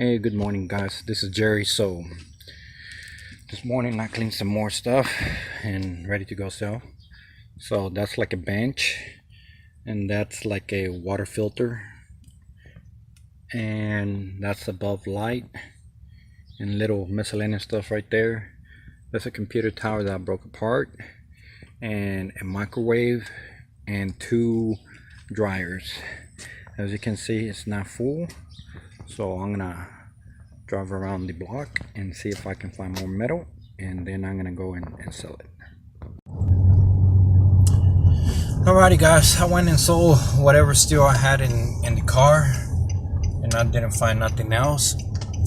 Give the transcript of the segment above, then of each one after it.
Hey, good morning, guys. This is Jerry. So, this morning I cleaned some more stuff and ready to go sell. So, that's like a bench, and that's like a water filter, and that's above light, and little miscellaneous stuff right there. That's a computer tower that I broke apart, and a microwave, and two dryers. As you can see, it's not full, so I'm gonna drive around the block and see if I can find more metal, and then I'm gonna go and sell it. Alrighty, guys, I went and sold whatever steel I had in the car, and I didn't find nothing else,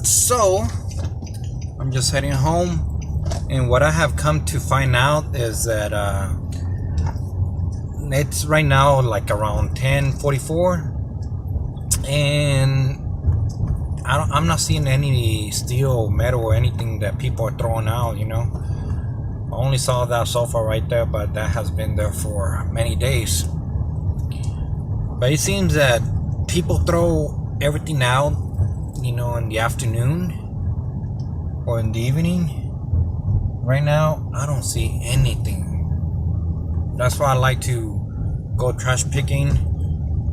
so I'm just heading home. And what I have come to find out is that it's right now like around 10:44, and I'm not seeing any steel, metal, or anything that people are throwing out. I only saw that sofa right there, but that has been there for many days. But it seems that people throw everything out, in the afternoon or in the evening. Right now, I don't see anything. That's why I like to go trash picking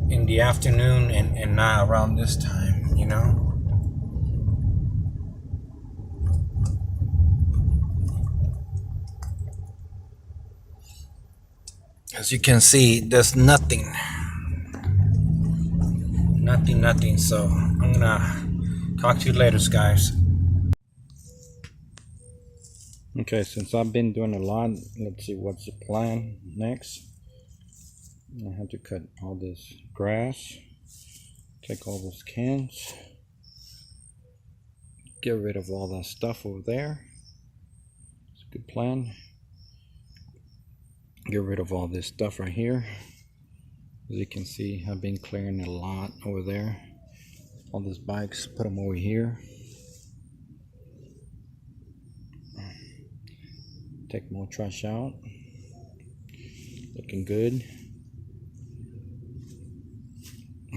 in the afternoon and not around this time. As you can see, there's nothing. Nothing. So I'm gonna talk to you later, guys. Okay, since I've been doing a lot, let's see what's the plan next. I have to cut all this grass, take all those cans, get rid of all that stuff over there. It's a good plan. Get rid of all this stuff right here. As you can see, I've been clearing a lot over there. All these bikes, put them over here. Take more trash out. Looking good.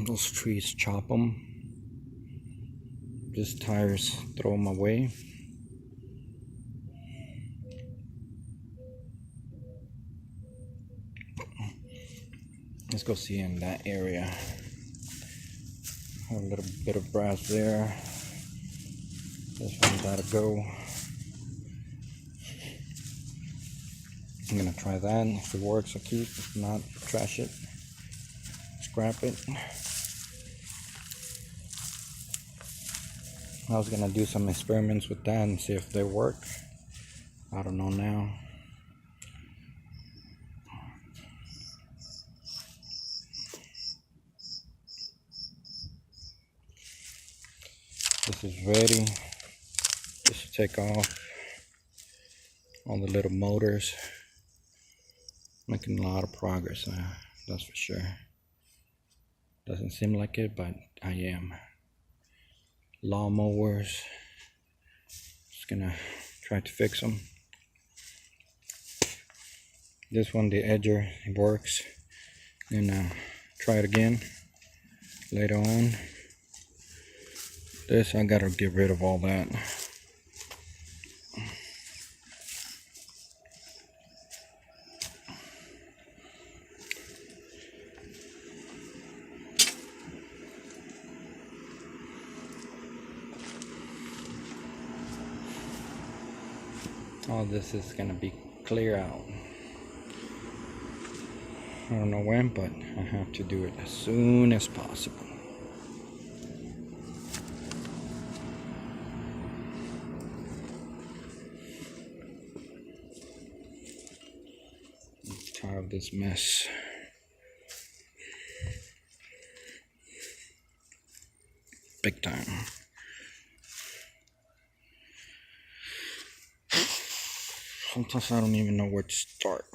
Those trees, chop them. Just tires, throw them away. Let's go see in that area. A little bit of brass there. This one gotta go. I'm gonna try that. If it works, I'll keep. If not, trash it. Scrap it. I was gonna do some experiments with that and see if they work. I don't know now. This is ready. This should take off all the little motors. Making a lot of progress, that's for sure. Doesn't seem like it, but I am. Lawnmowers. Just gonna try to fix them. This one, the edger, it works. And try it again later on. This, I gotta get rid of all that. All this is gonna be clear out. I don't know when, but I have to do it as soon as possible. I'm tired of this mess. Big time. Sometimes I don't even know where to start.